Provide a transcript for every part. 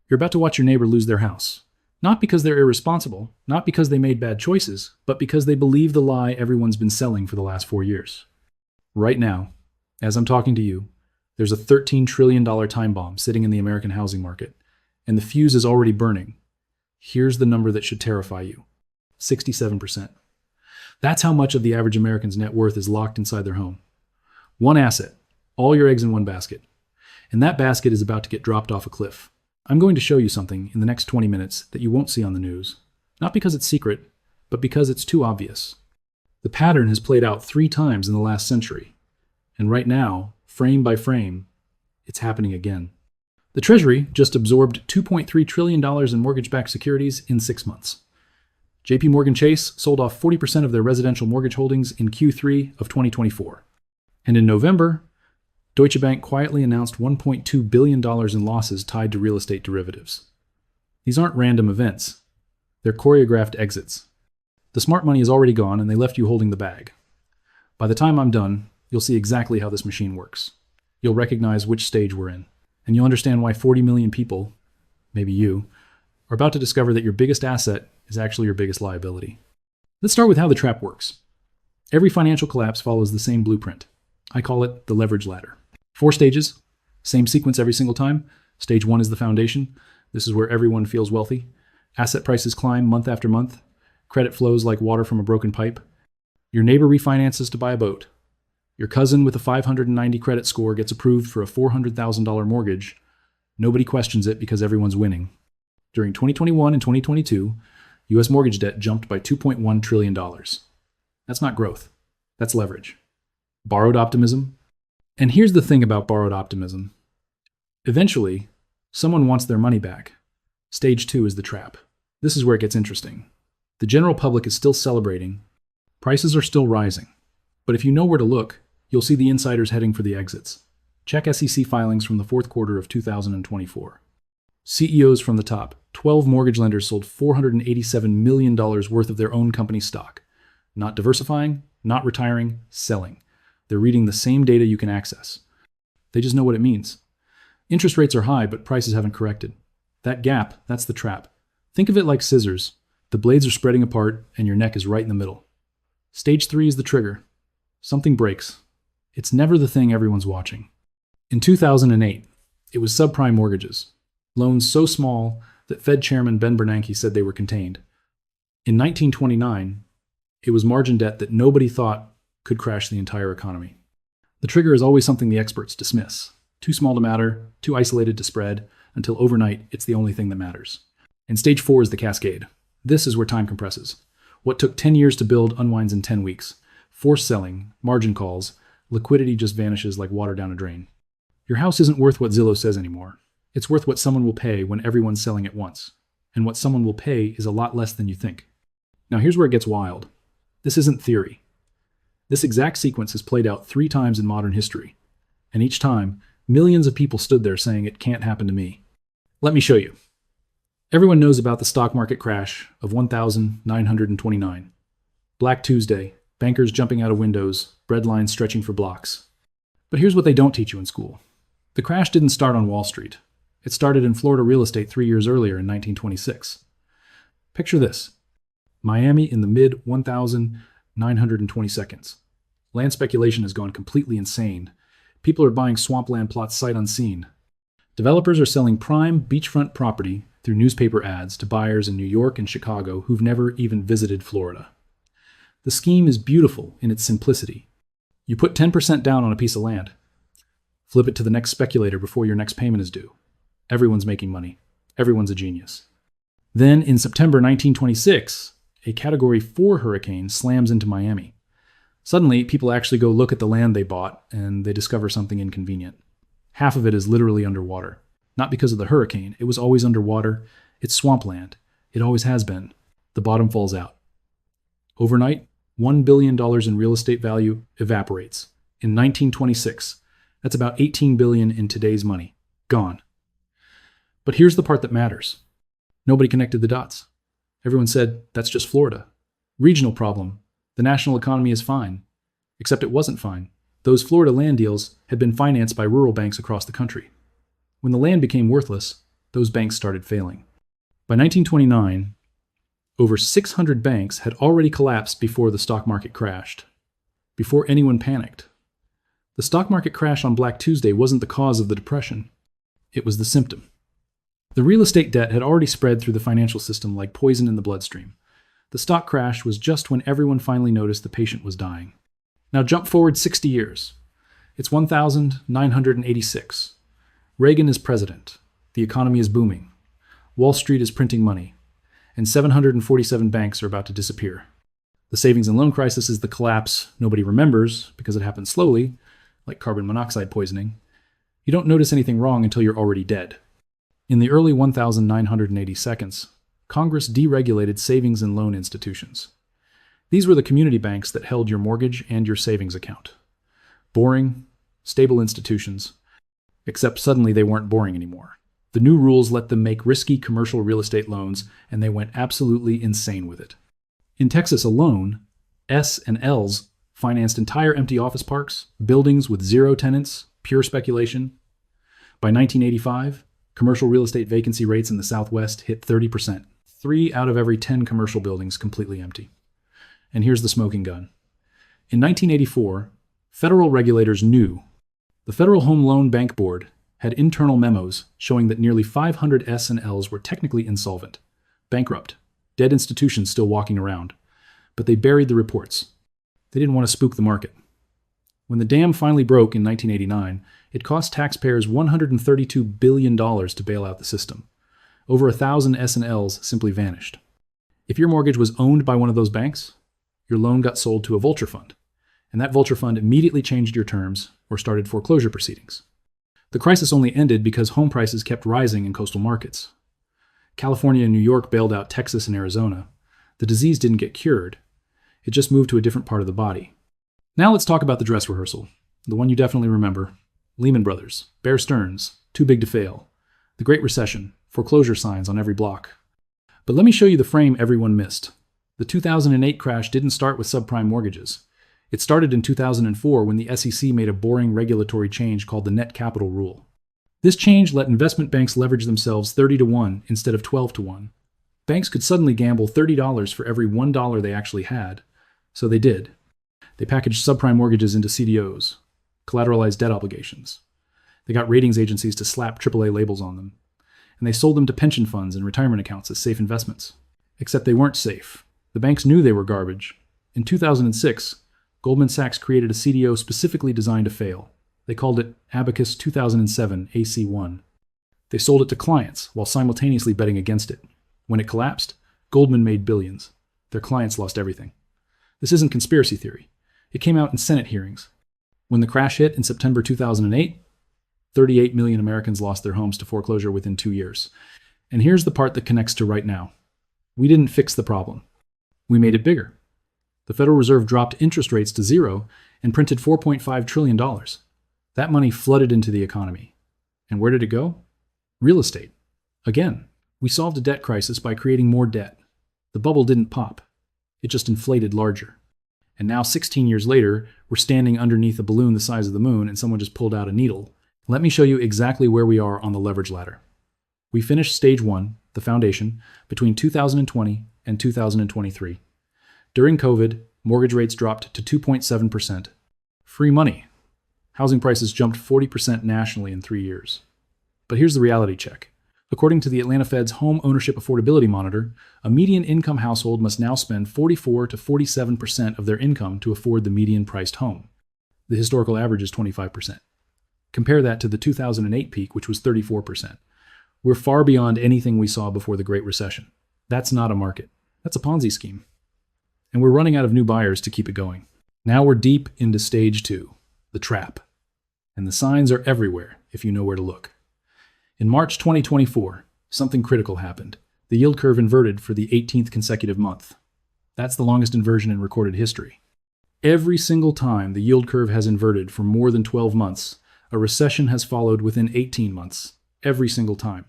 You're about to watch your neighbor lose their house. Not because they're irresponsible, not because they made bad choices, but because they believe the lie everyone's been selling for the last 4 years. Right now, as I'm talking to you, there's a $13 trillion time bomb sitting in the American housing market, and the fuse is already burning. Here's the number that should terrify you: 67%. That's how much of the average American's net worth is locked inside their home. One asset, all your eggs in one basket. And that basket is about to get dropped off a cliff. I'm going to show you something in the next 20 minutes that you won't see on the news, not because it's secret, but because it's too obvious. The pattern has played out 3 times in the last century, and right now, frame by frame, it's happening again. The Treasury just absorbed $2.3 trillion in mortgage-backed securities in 6 months. JP Morgan Chase sold off 40% of their residential mortgage holdings in Q3 of 2024. And in November, Deutsche Bank quietly announced $1.2 billion in losses tied to real estate derivatives. These aren't random events. They're choreographed exits. The smart money is already gone, and they left you holding the bag. By the time I'm done, you'll see exactly how this machine works. You'll recognize which stage we're in, and you'll understand why 40 million people, maybe you, are about to discover that your biggest asset is actually your biggest liability. Let's start with how the trap works. Every financial collapse follows the same blueprint. I call it the leverage ladder. 4 stages, same sequence every single time. Stage 1 is the foundation. This is where everyone feels wealthy. Asset prices climb month after month. Credit flows like water from a broken pipe. Your neighbor refinances to buy a boat. Your cousin with a 590 credit score gets approved for a $400,000 mortgage. Nobody questions it because everyone's winning. During 2021 and 2022, U.S. mortgage debt jumped by $2.1 trillion. That's not growth. That's leverage. Borrowed optimism. And here's the thing about borrowed optimism. Eventually, someone wants their money back. Stage 2 is the trap. This is where it gets interesting. The general public is still celebrating. Prices are still rising. But if you know where to look, you'll see the insiders heading for the exits. Check SEC filings from the fourth quarter of 2024. CEOs from the top 12 mortgage lenders sold $487 million worth of their own company stock. Not diversifying, not retiring, selling. They're reading the same data you can access. They just know what it means. Interest rates are high, but prices haven't corrected. That gap, that's the trap. Think of it like scissors. The blades are spreading apart, and your neck is right in the middle. Stage 3 is the trigger. Something breaks. It's never the thing everyone's watching. In 2008, it was subprime mortgages. Loans so small that Fed Chairman Ben Bernanke said they were contained. In 1929, it was margin debt that nobody thought could crash the entire economy. The trigger is always something the experts dismiss. Too small to matter, too isolated to spread, until overnight it's the only thing that matters. And stage 4 is the cascade. This is where time compresses. What took 10 years to build unwinds in 10 weeks. Forced selling, margin calls, liquidity just vanishes like water down a drain. Your house isn't worth what Zillow says anymore. It's worth what someone will pay when everyone's selling at once. And what someone will pay is a lot less than you think. Now here's where it gets wild. This isn't theory. This exact sequence has played out 3 times in modern history. And each time, millions of people stood there saying it can't happen to me. Let me show you. Everyone knows about the stock market crash of 1929. Black Tuesday, bankers jumping out of windows, bread lines stretching for blocks. But here's what they don't teach you in school. The crash didn't start on Wall Street. It started in Florida real estate 3 years earlier in 1926. Picture this. Miami in the mid-1920 seconds. Land speculation has gone completely insane. People are buying swampland plots sight unseen. Developers are selling prime beachfront property through newspaper ads to buyers in New York and Chicago who've never even visited Florida. The scheme is beautiful in its simplicity. You put 10% down on a piece of land. Flip it to the next speculator before your next payment is due. Everyone's making money. Everyone's a genius. Then, in September 1926, a Category 4 hurricane slams into Miami. Suddenly, people actually go look at the land they bought, and they discover something inconvenient. Half of it is literally underwater. Not because of the hurricane. It was always underwater. It's swampland. It always has been. The bottom falls out. Overnight, $1 billion in real estate value evaporates. In 1926, that's about $18 billion in today's money. Gone. But here's the part that matters. Nobody connected the dots. Everyone said, that's just Florida. Regional problem. The national economy is fine. Except it wasn't fine. Those Florida land deals had been financed by rural banks across the country. When the land became worthless, those banks started failing. By 1929, over 600 banks had already collapsed before the stock market crashed, before anyone panicked. The stock market crash on Black Tuesday wasn't the cause of the depression. It was the symptom. The real estate debt had already spread through the financial system like poison in the bloodstream. The stock crash was just when everyone finally noticed the patient was dying. Now jump forward 60 years. It's 1986. Reagan is president. The economy is booming. Wall Street is printing money. And 747 banks are about to disappear. The savings and loan crisis is the collapse nobody remembers because it happened slowly, like carbon monoxide poisoning. You don't notice anything wrong until you're already dead. In the early 1980 seconds, Congress deregulated savings and loan institutions. These were the community banks that held your mortgage and your savings account. Boring, stable institutions, except suddenly they weren't boring anymore. The new rules let them make risky commercial real estate loans, and they went absolutely insane with it. In Texas alone, S and Ls financed entire empty office parks, buildings with zero tenants, pure speculation. By 1985, commercial real estate vacancy rates in the Southwest hit 30%. 3 out of every 10 commercial buildings completely empty. And here's the smoking gun. In 1984, federal regulators knew. The Federal Home Loan Bank Board had internal memos showing that nearly 500 S and Ls were technically insolvent, bankrupt, dead institutions still walking around. But they buried the reports. They didn't want to spook the market. When the dam finally broke in 1989, it cost taxpayers $132 billion to bail out the system. Over 1,000 S and Ls simply vanished. If your mortgage was owned by one of those banks, your loan got sold to a vulture fund, and that vulture fund immediately changed your terms or started foreclosure proceedings. The crisis only ended because home prices kept rising in coastal markets. California and New York bailed out Texas and Arizona. The disease didn't get cured. It just moved to a different part of the body. Now let's talk about the dress rehearsal, the one you definitely remember. Lehman Brothers, Bear Stearns, Too Big to Fail, the Great Recession, foreclosure signs on every block. But let me show you the frame everyone missed. The 2008 crash didn't start with subprime mortgages. It started in 2004 when the SEC made a boring regulatory change called the net capital rule. This change let investment banks leverage themselves 30-1 instead of 12-1. Banks could suddenly gamble $30 for every $1 they actually had, so they did. They packaged subprime mortgages into CDOs, collateralized debt obligations. They got ratings agencies to slap AAA labels on them. And they sold them to pension funds and retirement accounts as safe investments. Except they weren't safe. The banks knew they were garbage. In 2006, Goldman Sachs created a CDO specifically designed to fail. They called it Abacus 2007 AC1. They sold it to clients while simultaneously betting against it. When it collapsed, Goldman made billions. Their clients lost everything. This isn't conspiracy theory. It came out in Senate hearings. When the crash hit in September 2008, 38 million Americans lost their homes to foreclosure within 2 years. And here's the part that connects to right now. We didn't fix the problem. We made it bigger. The Federal Reserve dropped interest rates to zero and printed $4.5 trillion. That money flooded into the economy. And where did it go? Real estate. Again, we solved a debt crisis by creating more debt. The bubble didn't pop. It just inflated larger. And now 16 years later, we're standing underneath a balloon the size of the moon and someone just pulled out a needle. Let me show you exactly where we are on the leverage ladder. We finished stage 1, the foundation, between 2020 and 2023. During COVID, mortgage rates dropped to 2.7%. Free money. Housing prices jumped 40% nationally in 3 years. But here's the reality check. According to the Atlanta Fed's Home Ownership Affordability Monitor, a median income household must now spend 44 to 47% of their income to afford the median priced home. The historical average is 25%. Compare that to the 2008 peak, which was 34%. We're far beyond anything we saw before the Great Recession. That's not a market. That's a Ponzi scheme. And we're running out of new buyers to keep it going. Now we're deep into stage 2, the trap. And the signs are everywhere if you know where to look. In March 2024, something critical happened. The yield curve inverted for the 18th consecutive month. That's the longest inversion in recorded history. Every single time the yield curve has inverted for more than 12 months, a recession has followed within 18 months. Every single time.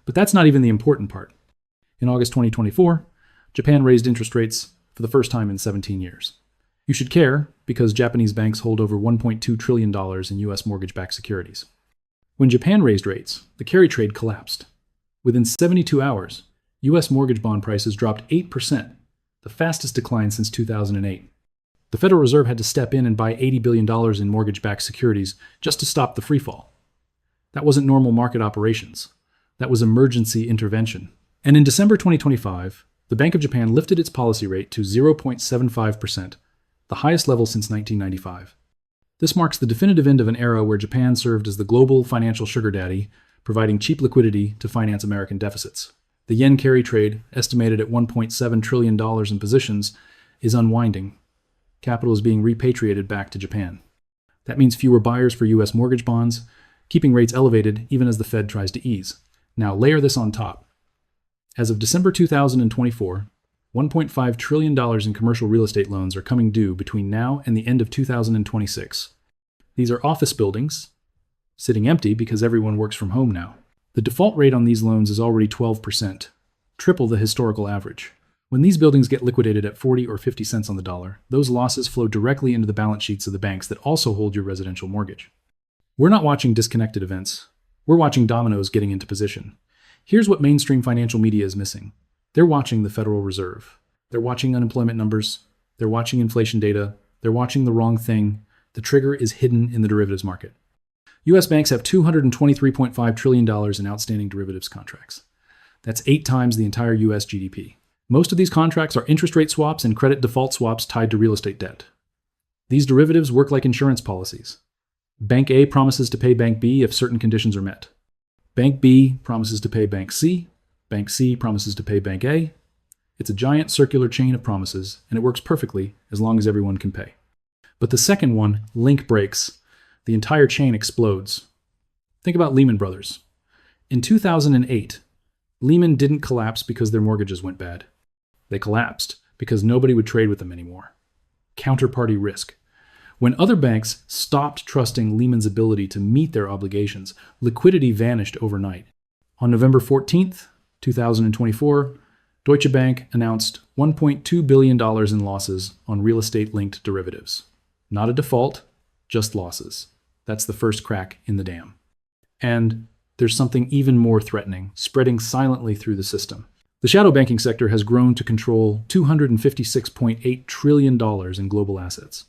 But that's not even the important part. In August 2024, Japan raised interest rates for the first time in 17 years. You should care because Japanese banks hold over $1.2 trillion in U.S. mortgage-backed securities. When Japan raised rates, the carry trade collapsed. Within 72 hours, U.S. mortgage bond prices dropped 8%, the fastest decline since 2008. The Federal Reserve had to step in and buy $80 billion in mortgage-backed securities just to stop the freefall. That wasn't normal market operations. That was emergency intervention. And in December 2025, the Bank of Japan lifted its policy rate to 0.75%, the highest level since 1995. This marks the definitive end of an era where Japan served as the global financial sugar daddy, providing cheap liquidity to finance American deficits. The yen carry trade, estimated at $1.7 trillion in positions, is unwinding. Capital is being repatriated back to Japan. That means fewer buyers for U.S. mortgage bonds, keeping rates elevated even as the Fed tries to ease. Now layer this on top. As of December 2024, $1.5 trillion in commercial real estate loans are coming due between now and the end of 2026. These are office buildings, sitting empty because everyone works from home now. The default rate on these loans is already 12%, triple the historical average. When these buildings get liquidated at 40 or 50 cents on the dollar, those losses flow directly into the balance sheets of the banks that also hold your residential mortgage. We're not watching disconnected events. We're watching dominoes getting into position. Here's what mainstream financial media is missing. They're watching the Federal Reserve. They're watching unemployment numbers. They're watching inflation data. They're watching the wrong thing. The trigger is hidden in the derivatives market. U.S. banks have $223.5 trillion in outstanding derivatives contracts. That's 8 times the entire U.S. GDP. Most of these contracts are interest rate swaps and credit default swaps tied to real estate debt. These derivatives work like insurance policies. Bank A promises to pay Bank B if certain conditions are met. Bank B promises to pay Bank C. Bank C promises to pay Bank A. It's a giant circular chain of promises, and it works perfectly as long as everyone can pay. But the second one, link breaks. The entire chain explodes. Think about Lehman Brothers. In 2008, Lehman didn't collapse because their mortgages went bad. They collapsed because nobody would trade with them anymore. Counterparty risk. When other banks stopped trusting Lehman's ability to meet their obligations, liquidity vanished overnight. On November 14th, 2024, Deutsche Bank announced $1.2 billion in losses on real estate-linked derivatives. Not a default, just losses. That's the first crack in the dam. And there's something even more threatening, spreading silently through the system. The shadow banking sector has grown to control $256.8 trillion in global assets.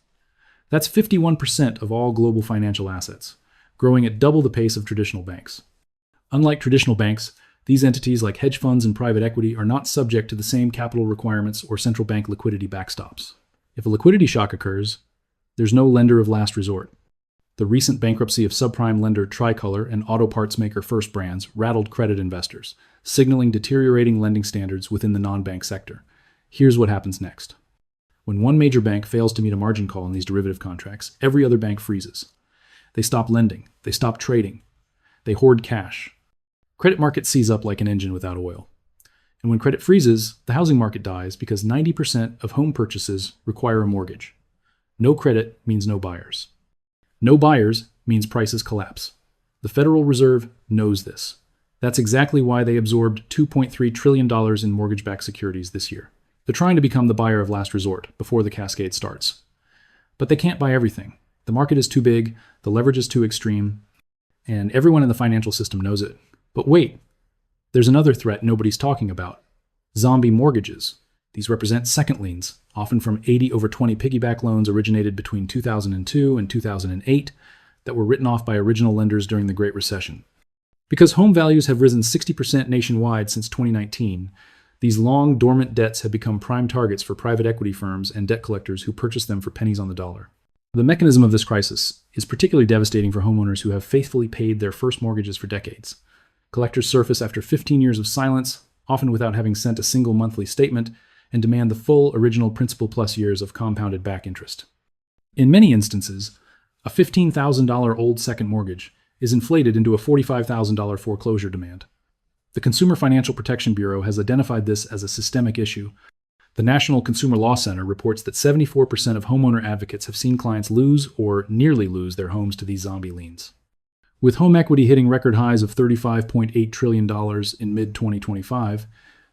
That's 51% of all global financial assets, growing at double the pace of traditional banks. Unlike traditional banks, these entities like hedge funds and private equity are not subject to the same capital requirements or central bank liquidity backstops. If a liquidity shock occurs, there's no lender of last resort. The recent bankruptcy of subprime lender Tricolor and auto parts maker First Brands rattled credit investors, signaling deteriorating lending standards within the non-bank sector. Here's what happens next. When one major bank fails to meet a margin call in these derivative contracts, every other bank freezes. They stop lending. They stop trading. They hoard cash. Credit markets seize up like an engine without oil. And when credit freezes, the housing market dies because 90% of home purchases require a mortgage. No credit means no buyers. No buyers means prices collapse. The Federal Reserve knows this. That's exactly why they absorbed $2.3 trillion in mortgage-backed securities this year. They're trying to become the buyer of last resort before the cascade starts. But they can't buy everything. The market is too big, the leverage is too extreme, and everyone in the financial system knows it. But wait, there's another threat nobody's talking about. Zombie mortgages. These represent second liens, often from 80/20 piggyback loans originated between 2002 and 2008 that were written off by original lenders during the Great Recession. Because home values have risen 60% nationwide since 2019, these long, dormant debts have become prime targets for private equity firms and debt collectors who purchase them for pennies on the dollar. The mechanism of this crisis is particularly devastating for homeowners who have faithfully paid their first mortgages for decades. Collectors surface after 15 years of silence, often without having sent a single monthly statement, and demand the full original principal plus years of compounded back interest. In many instances, a $15,000 old second mortgage is inflated into a $45,000 foreclosure demand. The Consumer Financial Protection Bureau has identified this as a systemic issue. The National Consumer Law Center reports that 74% of homeowner advocates have seen clients lose or nearly lose their homes to these zombie liens. With home equity hitting record highs of $35.8 trillion in mid-2025,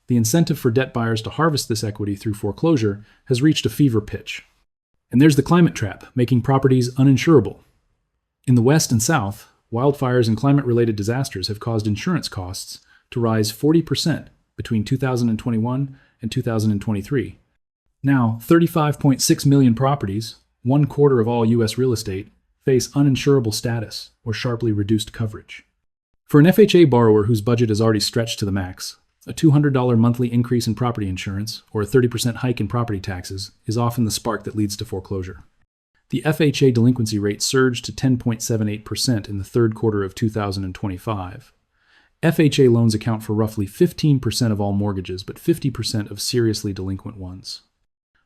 the incentive for debt buyers to harvest this equity through foreclosure has reached a fever pitch. And there's the climate trap, making properties uninsurable. In the West and South, wildfires and climate-related disasters have caused insurance costs to rise 40% between 2021 and 2023. Now, 35.6 million properties, 1/4 of all U.S. real estate, face uninsurable status or sharply reduced coverage. For an FHA borrower whose budget is already stretched to the max, a $200 monthly increase in property insurance or a 30% hike in property taxes is often the spark that leads to foreclosure. The FHA delinquency rate surged to 10.78% in the third quarter of 2025. FHA loans account for roughly 15% of all mortgages, but 50% of seriously delinquent ones.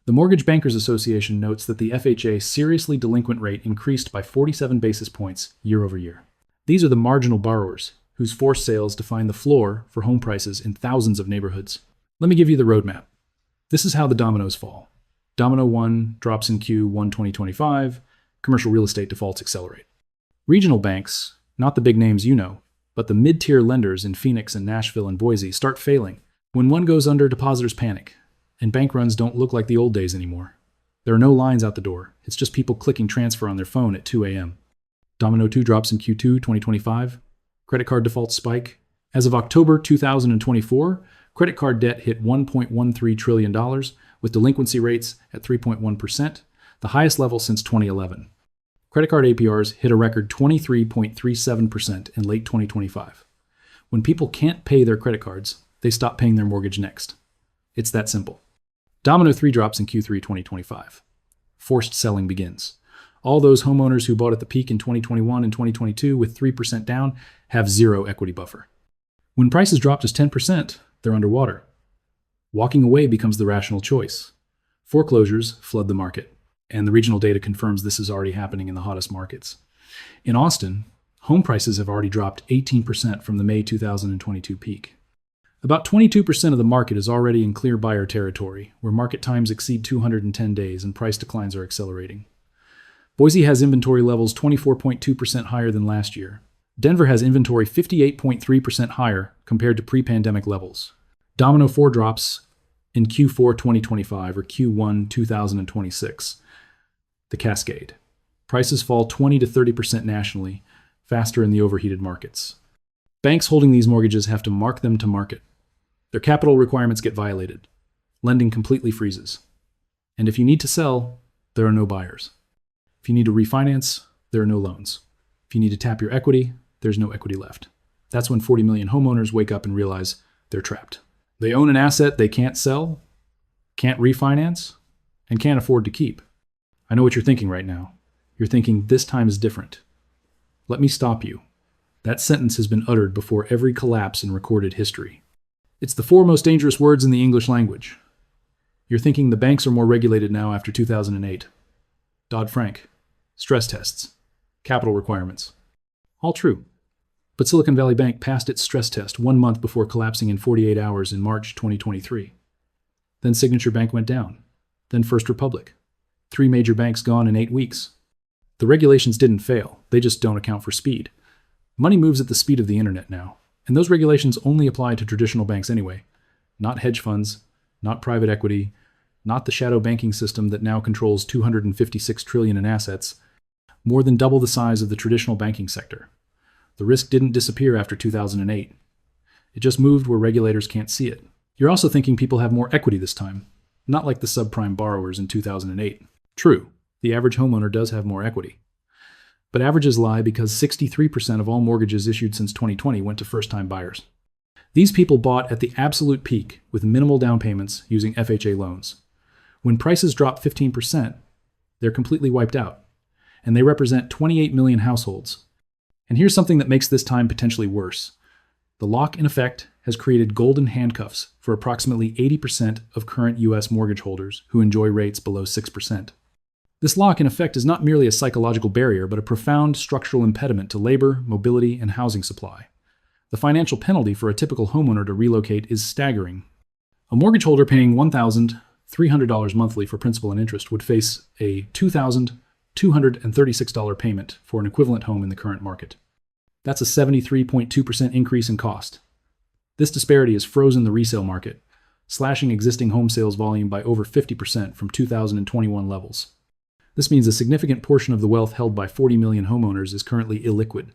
The Mortgage Bankers Association notes that the FHA seriously delinquent rate increased by 47 basis points year over year. These are the marginal borrowers, whose forced sales define the floor for home prices in thousands of neighborhoods. Let me give you the roadmap. This is how the dominoes fall. Domino 1 drops in Q1 2025, commercial real estate defaults accelerate. Regional banks, not the big names you know, but the mid-tier lenders in Phoenix and Nashville and Boise start failing. When one goes under, depositors panic, and bank runs don't look like the old days anymore. There are no lines out the door. It's just people clicking transfer on their phone at 2 a.m. Domino 2 drops in Q2 2025. Credit card defaults spike. As of October 2024, credit card debt hit $1.13 trillion, with delinquency rates at 3.1%, the highest level since 2011. Credit card APRs hit a record 23.37% in late 2025. When people can't pay their credit cards, they stop paying their mortgage next. It's that simple. Domino 3 drops in Q3 2025. Forced selling begins. All those homeowners who bought at the peak in 2021 and 2022 with 3% down have zero equity buffer. When prices drop just 10%, they're underwater. Walking away becomes the rational choice. Foreclosures flood the market, and the regional data confirms this is already happening in the hottest markets. In Austin, home prices have already dropped 18% from the May 2022 peak. About 22% of the market is already in clear buyer territory, where market times exceed 210 days and price declines are accelerating. Boise has inventory levels 24.2% higher than last year. Denver has inventory 58.3% higher compared to pre-pandemic levels. Domino 4 drops in Q4 2025 or Q1 2026. The cascade. Prices fall 20 to 30% nationally, faster in the overheated markets. Banks holding these mortgages have to mark them to market. Their capital requirements get violated. Lending completely freezes. And if you need to sell, there are no buyers. If you need to refinance, there are no loans. If you need to tap your equity, there's no equity left. That's when 40 million homeowners wake up and realize they're trapped. They own an asset they can't sell, can't refinance, and can't afford to keep. I know what you're thinking right now. You're thinking, this time is different. Let me stop you. That sentence has been uttered before every collapse in recorded history. It's the four most dangerous words in the English language. You're thinking the banks are more regulated now after 2008. Dodd-Frank. Stress tests. Capital requirements. All true. But Silicon Valley Bank passed its stress test 1 month before collapsing in 48 hours in March 2023. Then Signature Bank went down. Then First Republic. 3 major banks gone in 8 weeks. The regulations didn't fail. They just don't account for speed. Money moves at the speed of the internet now. And those regulations only apply to traditional banks anyway. Not hedge funds, not private equity, not the shadow banking system that now controls $256 trillion in assets, more than double the size of the traditional banking sector. The risk didn't disappear after 2008. It just moved where regulators can't see it. You're also thinking people have more equity this time, not like the subprime borrowers in 2008. True, the average homeowner does have more equity. But averages lie because 63% of all mortgages issued since 2020 went to first-time buyers. These people bought at the absolute peak with minimal down payments using FHA loans. When prices drop 15%, they're completely wiped out, and they represent 28 million households. And here's something that makes this time potentially worse. The lock-in effect has created golden handcuffs for approximately 80% of current U.S. mortgage holders who enjoy rates below 6%. This lock-in effect is not merely a psychological barrier, but a profound structural impediment to labor, mobility, and housing supply. The financial penalty for a typical homeowner to relocate is staggering. A mortgage holder paying $1,300 monthly for principal and interest would face a $2,236 payment for an equivalent home in the current market. That's a 73.2% increase in cost. This disparity has frozen the resale market, slashing existing home sales volume by over 50% from 2021 levels. This means a significant portion of the wealth held by 40 million homeowners is currently illiquid.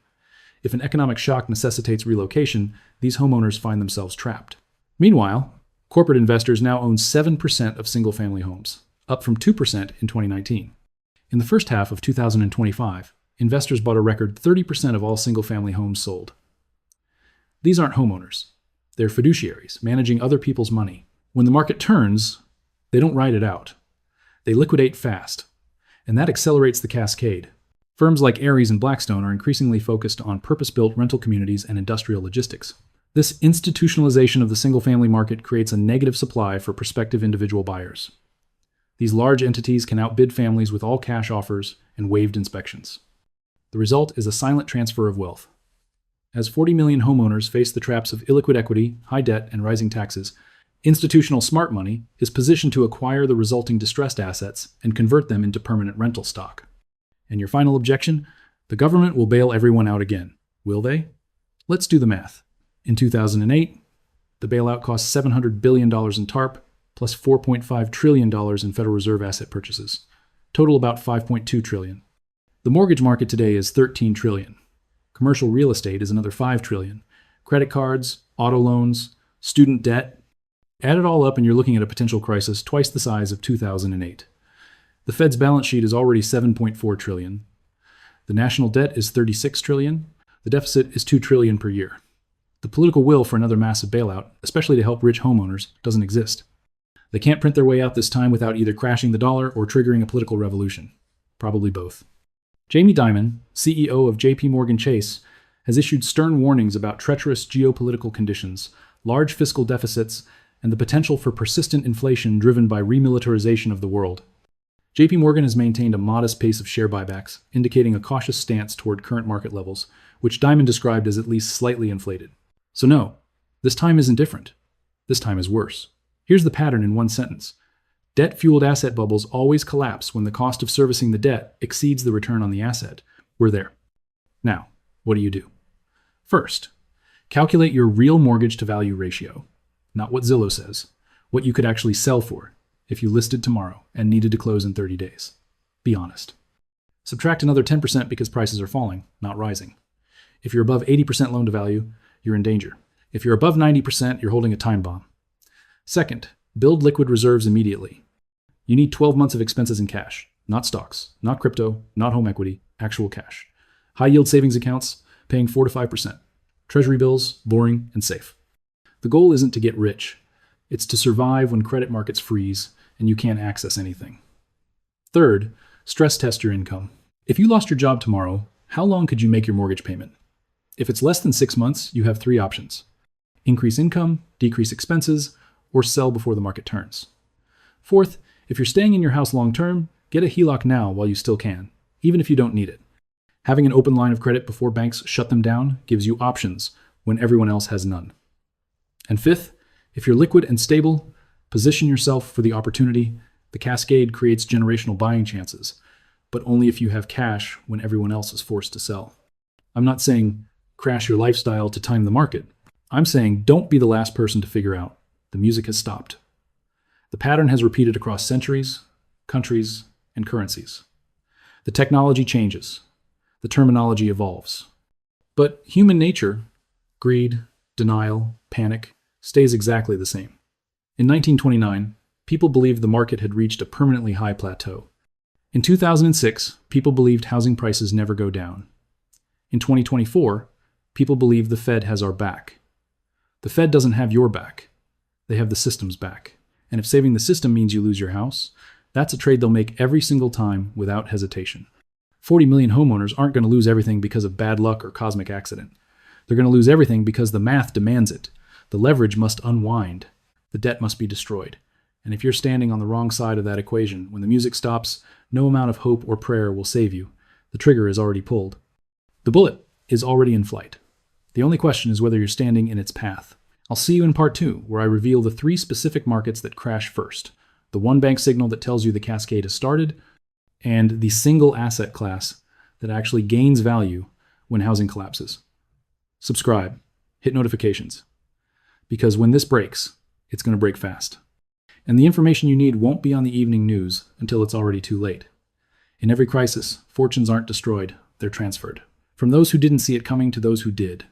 If an economic shock necessitates relocation, these homeowners find themselves trapped. Meanwhile, corporate investors now own 7% of single-family homes, up from 2% in 2019. In the first half of 2025, investors bought a record 30% of all single-family homes sold. These aren't homeowners. They're fiduciaries, managing other people's money. When the market turns, they don't ride it out. They liquidate fast, and that accelerates the cascade. Firms like Ares and Blackstone are increasingly focused on purpose-built rental communities and industrial logistics. This institutionalization of the single-family market creates a negative supply for prospective individual buyers. These large entities can outbid families with all-cash offers and waived inspections. The result is a silent transfer of wealth. As 40 million homeowners face the traps of illiquid equity, high debt, and rising taxes, institutional smart money is positioned to acquire the resulting distressed assets and convert them into permanent rental stock. And your final objection? The government will bail everyone out again. Will they? Let's do the math. In 2008, the bailout cost $700 billion in TARP, plus $4.5 trillion in Federal Reserve asset purchases. Total about $5.2 trillion. The mortgage market today is $13 trillion. Commercial real estate is another $5 trillion. Credit cards, auto loans, student debt. Add it all up and you're looking at a potential crisis twice the size of 2008. The Fed's balance sheet is already $7.4 trillion. The national debt is $36 trillion. The deficit is $2 trillion per year. The political will for another massive bailout, especially to help rich homeowners, doesn't exist. They can't print their way out this time without either crashing the dollar or triggering a political revolution. Probably both. Jamie Dimon, CEO of JP Morgan Chase, has issued stern warnings about treacherous geopolitical conditions, large fiscal deficits, and the potential for persistent inflation driven by remilitarization of the world. JP Morgan has maintained a modest pace of share buybacks, indicating a cautious stance toward current market levels, which Dimon described as at least slightly inflated. So no, this time isn't different. This time is worse. Here's the pattern in one sentence. Debt-fueled asset bubbles always collapse when the cost of servicing the debt exceeds the return on the asset. We're there. Now, what do you do? First, calculate your real mortgage-to-value ratio. Not what Zillow says, what you could actually sell for if you listed tomorrow and needed to close in 30 days. Be honest. Subtract another 10% because prices are falling, not rising. If you're above 80% loan-to-value, you're in danger. If you're above 90%, you're holding a time bomb. Second, build liquid reserves immediately. You need 12 months of expenses in cash, not stocks, not crypto, not home equity, actual cash. High-yield savings accounts, paying 4 to 5%. Treasury bills, boring and safe. The goal isn't to get rich. It's to survive when credit markets freeze and you can't access anything. Third, stress test your income. If you lost your job tomorrow, how long could you make your mortgage payment? If it's less than 6 months, you have 3 options. Increase income, decrease expenses, or sell before the market turns. Fourth, if you're staying in your house long-term, get a HELOC now while you still can, even if you don't need it. Having an open line of credit before banks shut them down gives you options when everyone else has none. And fifth, if you're liquid and stable, position yourself for the opportunity. The cascade creates generational buying chances, but only if you have cash when everyone else is forced to sell. I'm not saying crash your lifestyle to time the market. I'm saying don't be the last person to figure out. The music has stopped. The pattern has repeated across centuries, countries, and currencies. The technology changes. The terminology evolves. But human nature, greed, denial, panic, stays exactly the same. In 1929, people believed the market had reached a permanently high plateau. In 2006, people believed housing prices never go down. In 2024, people believe the Fed has our back. The Fed doesn't have your back. They have the system's back. And if saving the system means you lose your house, that's a trade they'll make every single time without hesitation. 40 million homeowners aren't going to lose everything because of bad luck or cosmic accident. They're going to lose everything because the math demands it. The leverage must unwind. The debt must be destroyed. And if you're standing on the wrong side of that equation, when the music stops, no amount of hope or prayer will save you. The trigger is already pulled. The bullet is already in flight. The only question is whether you're standing in its path. I'll see you in part 2, where I reveal the 3 specific markets that crash first, the one bank signal that tells you the cascade has started, and the single asset class that actually gains value when housing collapses. Subscribe, hit notifications, because when this breaks, it's going to break fast. And the information you need won't be on the evening news until it's already too late. In every crisis, fortunes aren't destroyed, they're transferred. From those who didn't see it coming to those who did,